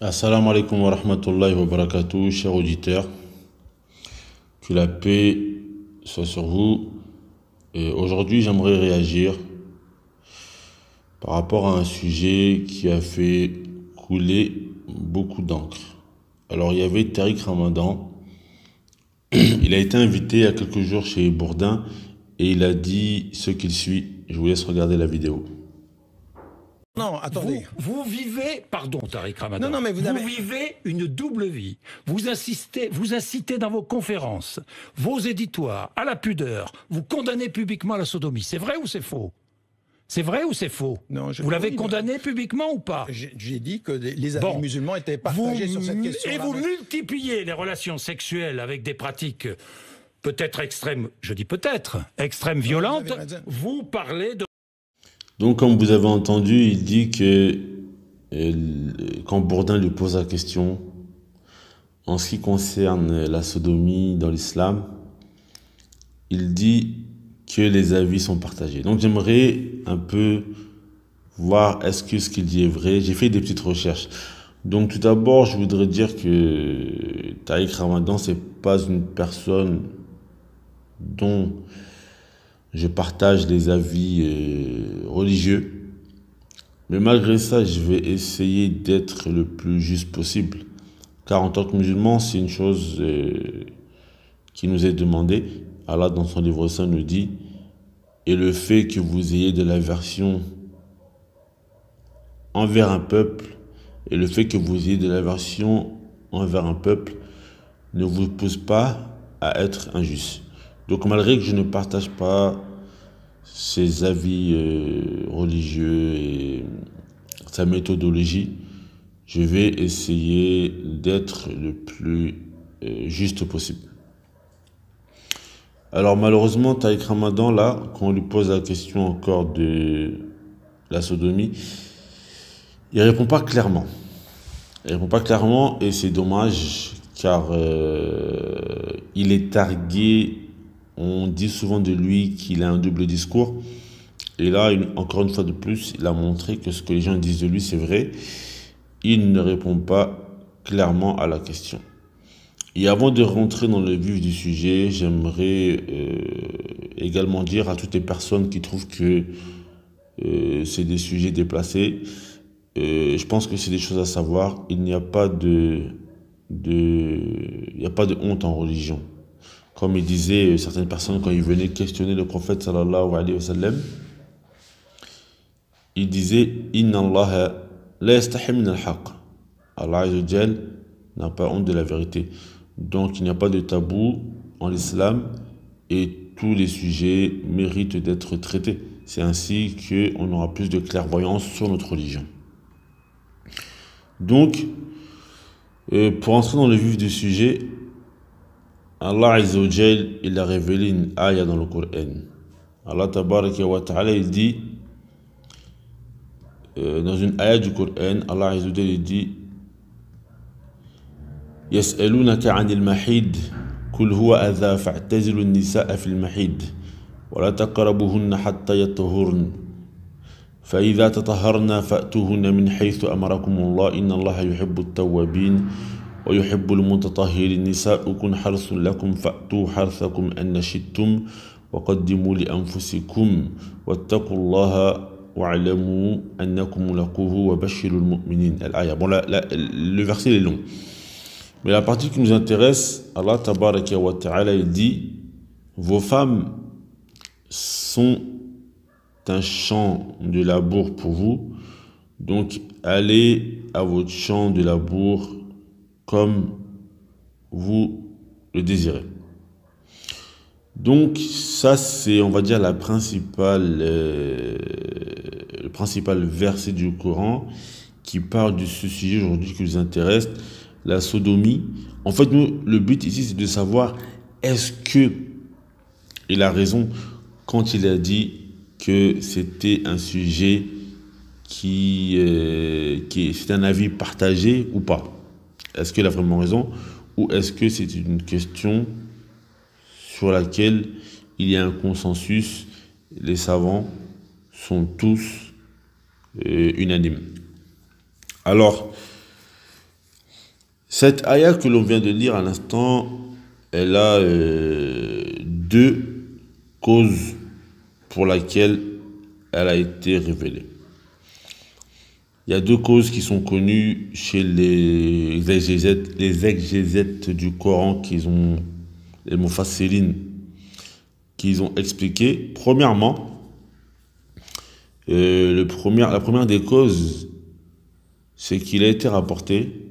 Assalamu alaikum wa rahmatullahi wa barakatuh, chers auditeurs. Que la paix soit sur vous. Et aujourd'hui, j'aimerais réagir par rapport à un sujet qui a fait couler beaucoup d'encre. Alors, il y avait Tariq Ramadan. Il a été invité il y a quelques jours chez Bourdin et il a dit ce qu'il suit. Je vous laisse regarder la vidéo. Non, attendez. Vous vivez, pardon Tariq Ramadan, Non, mais vous vivez une double vie. Vous incitez dans vos conférences, vos éditoires, à la pudeur. Vous condamnez publiquement la sodomie. C'est vrai ou c'est faux? C'est vrai ou c'est faux? Non, vous l'avez condamné publiquement ou pas? J'ai dit que les avis musulmans étaient partagés sur cette question. Et vous multipliez les relations sexuelles avec des pratiques peut-être extrêmes, je dis peut-être, extrêmes violentes. Vous parlez de... Donc, comme vous avez entendu, il dit que quand Bourdin lui pose la question, en ce qui concerne la sodomie dans l'islam, il dit que les avis sont partagés. Donc, j'aimerais un peu voir est-ce que ce qu'il dit est vrai. J'ai fait des petites recherches. Donc, tout d'abord, je voudrais dire que Tariq Ramadan, c'est pas une personne dont je partage les avis religieux. Mais malgré ça, je vais essayer d'être le plus juste possible. Car en tant que musulman, c'est une chose qui nous est demandée. Allah, dans son livre saint, nous dit « Et le fait que vous ayez de l'aversion envers un peuple, et le fait que vous ayez de l'aversion envers un peuple ne vous pousse pas à être injuste. » Donc malgré que je ne partage pas ses avis religieux et sa méthodologie, je vais essayer d'être le plus juste possible. Alors malheureusement, Tariq Ramadan, là, quand on lui pose la question encore de la sodomie, il répond pas clairement. Il répond pas clairement et c'est dommage car il est targué. On dit souvent de lui qu'il a un double discours. Et là, encore une fois de plus, il a montré que ce que les gens disent de lui, c'est vrai. Il ne répond pas clairement à la question. Et avant de rentrer dans le vif du sujet, j'aimerais également dire à toutes les personnes qui trouvent que c'est des sujets déplacés, je pense que c'est des choses à savoir. Il n'y a pas de honte en religion. Comme il disait certaines personnes quand ils venaient questionner le prophète sallallahu alayhi wa sallam, il disait Inna Allah la yastahi min al-haq. Allah Azza wa Jal n'a pas honte de la vérité. Donc il n'y a pas de tabou en l'islam et tous les sujets méritent d'être traités. C'est ainsi qu'on aura plus de clairvoyance sur notre religion. Donc, pour entrer dans le vif du sujet, Allah Azza wa Jal, il a révélé une ayah dans le Coran. Allah Tabaraka wa Ta'ala, il dit, dans une ayah du Coran, Allah Azza wa Jal, il dit, يسألونك عن المحيض قل هو أذى فاعتزلوا النساء في المحيض ولا تقربوهن حتى يطهرن فإذا تطهرن فأتوهن من حيث أمركم الله إن الله يحب التوابين ويحب المتطهرين نساؤكم حرث لكم فأتوا حرثكم أن شئتم وقدموا لأنفسكم واتقوا الله واعلموا أنكم ملاقوه وبشروا المؤمنين. Bon, le verset est long. Mais la partie qui nous intéresse, Allah Tabaraka wa Ta'ala, il dit vos femmes sont un champ de labour pour vous, donc allez à votre champ de labour comme vous le désirez. Donc ça c'est, on va dire, le principal verset du Coran qui parle de ce sujet aujourd'hui qui nous intéresse, la sodomie. En fait, nous, le but ici c'est de savoir est-ce que il a raison quand il a dit que c'était un sujet qui c'est un avis partagé ou pas. Est-ce qu'il a vraiment raison ou est-ce que c'est une question sur laquelle il y a un consensus, les savants sont tous unanimes. Alors, Cette ayah que l'on vient de lire à l'instant, elle a deux causes pour lesquelles elle a été révélée. Il y a deux causes qui sont connues chez les exégètes du Coran, les mufassirines, qu'ils ont expliqué. Premièrement, la première des causes, c'est qu'il a été rapporté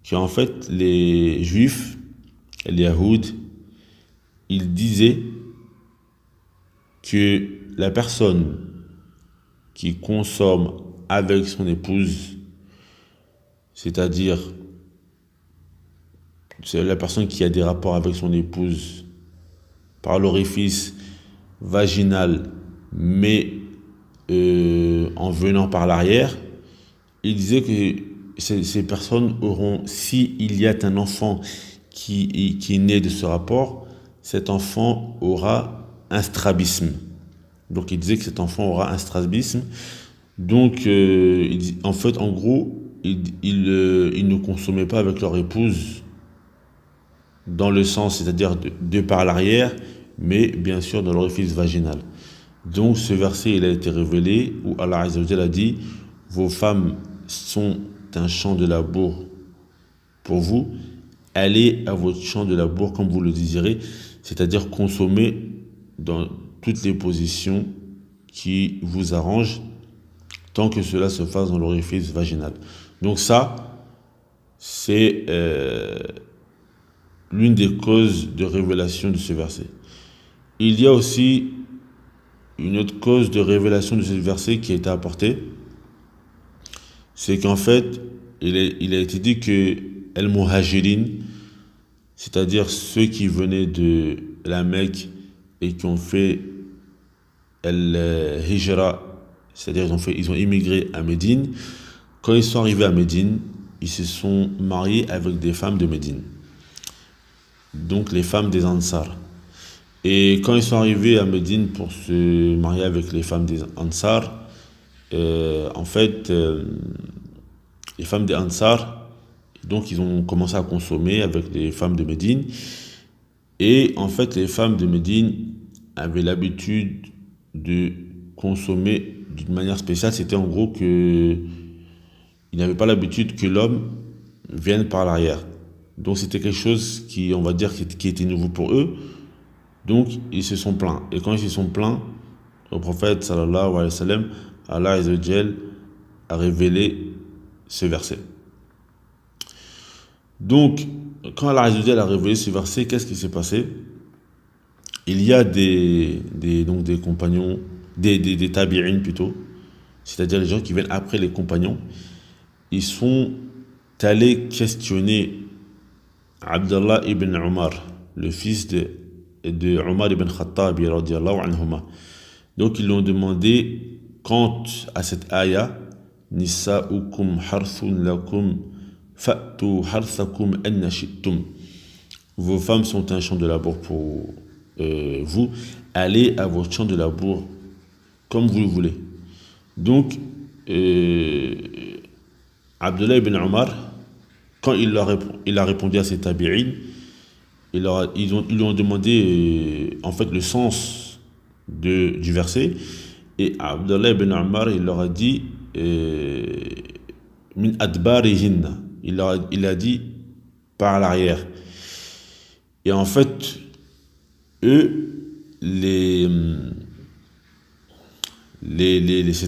qu'en fait, les Juifs, les Yahoud, ils disaient que la personne qui consomme avec son épouse, c'est-à-dire c'est la personne qui a des rapports avec son épouse par l'orifice vaginal, mais en venant par l'arrière, il disait que ces personnes auront, s'il y a un enfant qui est né de ce rapport, cet enfant aura un strabisme. Donc il disait que cet enfant aura un strabisme. Donc en fait, en gros, ils ne consommaient pas avec leur épouse dans le sens, c'est-à-dire de par l'arrière, mais bien sûr dans l'orifice vaginal. Donc ce verset, il a été révélé où Allah Azza wa Jalla a dit: vos femmes sont un champ de labour pour vous, allez à votre champ de labour comme vous le désirez, c'est-à-dire consommer dans toutes les positions qui vous arrangent, tant que cela se fasse dans l'orifice vaginal. Donc ça, c'est l'une des causes de révélation de ce verset. Il y a aussi une autre cause de révélation de ce verset qui a été apportée, c'est qu'en fait, il a été dit que al-muhajirin, c'est-à-dire ceux qui venaient de la Mecque et qui ont fait al-hijra, c'est-à-dire ils ont immigré à Médine, quand ils sont arrivés à Médine, ils se sont mariés avec des femmes de Médine, donc les femmes des Ansar. Et quand ils sont arrivés à Médine pour se marier avec les femmes des Ansar, en fait, les femmes des Ansar, donc ils ont commencé à consommer avec les femmes de Médine. Et en fait, les femmes de Médine avaient l'habitude de consommer d'une manière spéciale. C'était en gros que ils n'avaient pas l'habitude que l'homme vienne par l'arrière. Donc c'était quelque chose qui, on va dire, qui était nouveau pour eux. Donc ils se sont plaints. Et quand ils se sont plaints, au prophète sallallahu alayhi wa sallam, Allah Azza wa Jal a révélé ce verset. Donc, quand Allah Azza wa Jal a révélé ce verset, qu'est-ce qui s'est passé? Il y a des compagnons, des tabi'in plutôt, c'est-à-dire les gens qui viennent après les compagnons, ils sont allés questionner Abdallah ibn Omar, le fils de Omar ibn Khattab radiyallahu anhuma. Donc ils lui ont demandé quant à cette ayah, Nisa'ukum harthun lakum fa'tu harthakum anna shi'tum. Vos femmes sont un champ de labour pour vous, allez à votre champ de labour comme vous le voulez. Donc Abdullah ibn Omar, quand il a répondu à ces tabi'in, ils lui ont demandé en fait le sens du verset, et Abdullah ibn Omar, il leur a dit min adbarihinna, il a dit par l'arrière. Et en fait, eux, ces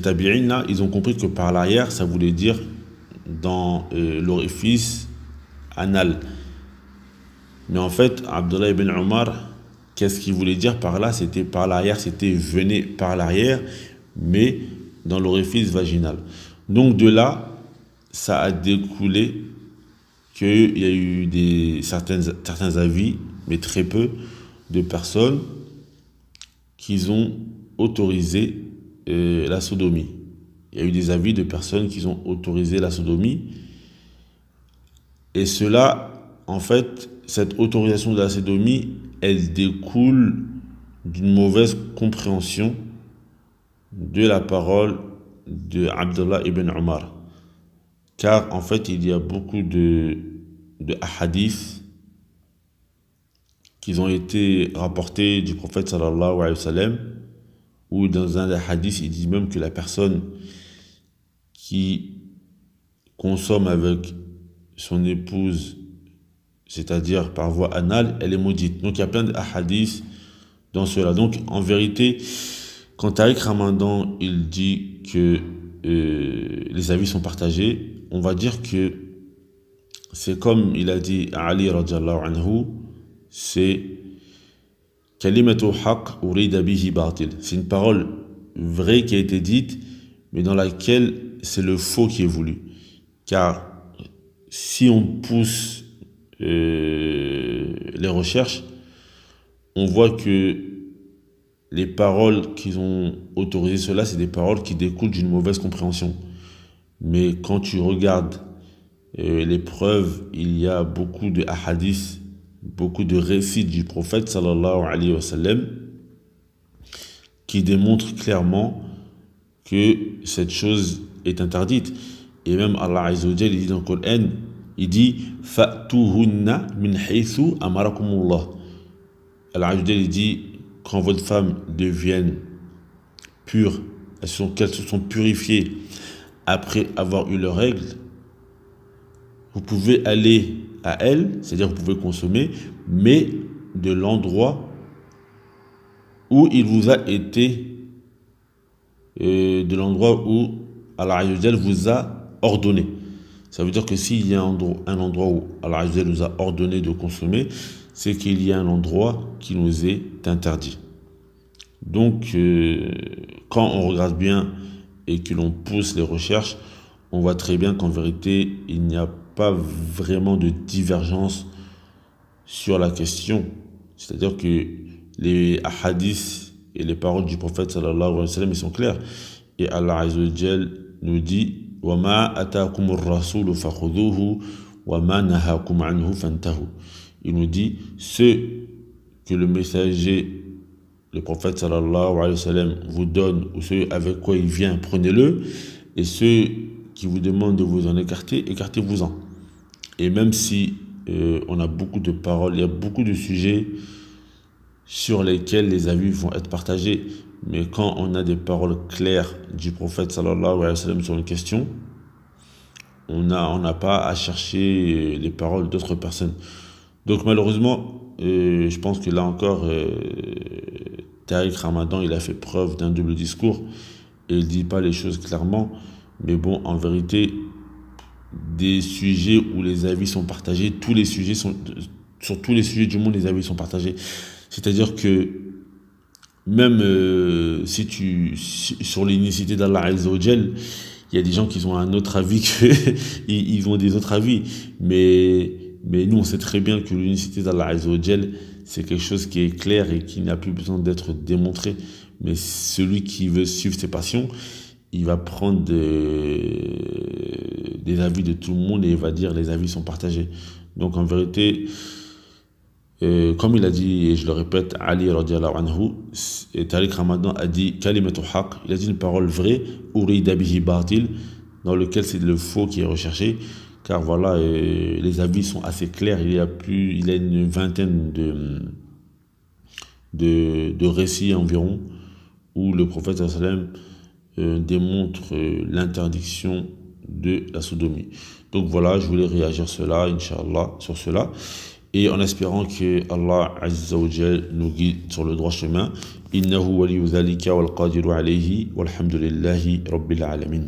tabi'in là, ils ont compris que par l'arrière, ça voulait dire dans l'orifice anal. Mais en fait, Abdullah ibn Omar, qu'est-ce qu'il voulait dire par là? C'était par l'arrière, c'était venez par l'arrière, mais dans l'orifice vaginal. Donc de là, ça a découlé qu'il y a eu certains avis, mais très peu, de personnes qui ont autorisé la sodomie. Il y a eu des avis de personnes qui ont autorisé la sodomie. Et cela, en fait, cette autorisation de la sodomie, elle découle d'une mauvaise compréhension de la parole de Abdullah ibn Omar. Car, en fait, il y a beaucoup de de hadiths qui ont été rapportés du prophète sallallahu alayhi wa sallam, où dans un des hadiths, il dit même que la personne qui consomme avec son épouse, c'est-à-dire par voie anale, elle est maudite. Donc il y a plein de hadiths dans cela. Donc en vérité, quand Tariq Ramadan il dit que les avis sont partagés, on va dire que c'est comme il a dit à Ali radiyallahu anhu, c'est kalimatu haqq urida bihi batil. C'est une parole vraie qui a été dite, mais dans laquelle c'est le faux qui est voulu. Car si on pousse les recherches, on voit que les paroles qu'ils ont autorisé cela, c'est des paroles qui découlent d'une mauvaise compréhension. Mais quand tu regardes les preuves, il y a beaucoup de hadiths, beaucoup de récits du prophète sallallahu alayhi wa sallam qui démontrent clairement que cette chose est interdite. Et même Allah Azza wa Jalla, il dit dans le Coran, il dit fa'tuhunna min haythu amarakumullah. Allah Azza wa Jalla, il dit quand votre femme devienne pure, qu'elles se sont purifiées après avoir eu leurs règles, vous pouvez aller à elle, c'est-à-dire vous pouvez consommer, mais de l'endroit où il vous a été, de l'endroit où Allah Azza wa Jalla vous a ordonné. Ça veut dire que s'il y a un endroit où Allah Azza wa Jalla nous a ordonné de consommer, c'est qu'il y a un endroit qui nous est interdit. Donc, quand on regarde bien et que l'on pousse les recherches, on voit très bien qu'en vérité, il n'y a pas vraiment de divergence sur la question. C'est-à-dire que les hadiths et les paroles du prophète sallallahu alayhi wa sallam, ils sont clairs. Et Allah Azza wa Jalla nous dit وَمَا أَتَاكُمُ الرَّسُولُ فَخُذُوهُ وَمَا نَهَاكُمْ عَنْهُ فَانْتَهُوا. Il nous dit ce que le messager, le prophète sallallahu alayhi wa sallam, vous donne, ou ce avec quoi il vient, prenez-le, et ceux qui vous demandent de vous en écarter, écartez-vous-en. Et même si on a beaucoup de paroles, il y a beaucoup de sujets sur lesquels les avis vont être partagés, mais quand on a des paroles claires du prophète sallallahu alayhi wa sallam sur une question, on n'a pas à chercher les paroles d'autres personnes. Donc malheureusement, je pense que là encore, Tariq Ramadan, il a fait preuve d'un double discours et il ne dit pas les choses clairement. Mais bon, en vérité, des sujets où les avis sont partagés, sur tous les sujets du monde, les avis sont partagés. C'est-à-dire que même sur l'unicité d'Allah Azza wa Jal, il y a des gens qui ont un autre avis ils ont des autres avis. Mais nous, on sait très bien que l'unicité d'Allah Azza wa Jal, c'est quelque chose qui est clair et qui n'a plus besoin d'être démontré. Mais celui qui veut suivre ses passions, il va prendre des avis de tout le monde et il va dire les avis sont partagés. Donc en vérité, comme il a dit, et je le répète, Ali radiyallahu anhu, et Tariq Ramadan a dit kalimatu haqq, il a dit une parole vraie, urida bihi batil, dans lequel c'est le faux qui est recherché, car voilà, les avis sont assez clairs. Il y a une vingtaine de récits environ où le prophète sallallahu alayhi wa sallam démontre l'interdiction de la sodomie. Donc voilà, je voulais réagir sur cela, et en espérant que Allah Azza wa Jal nous guide sur le droit chemin. Innahu waliyu dhalika wal qadiru alayhi walhamdulillahi rabbil alamin.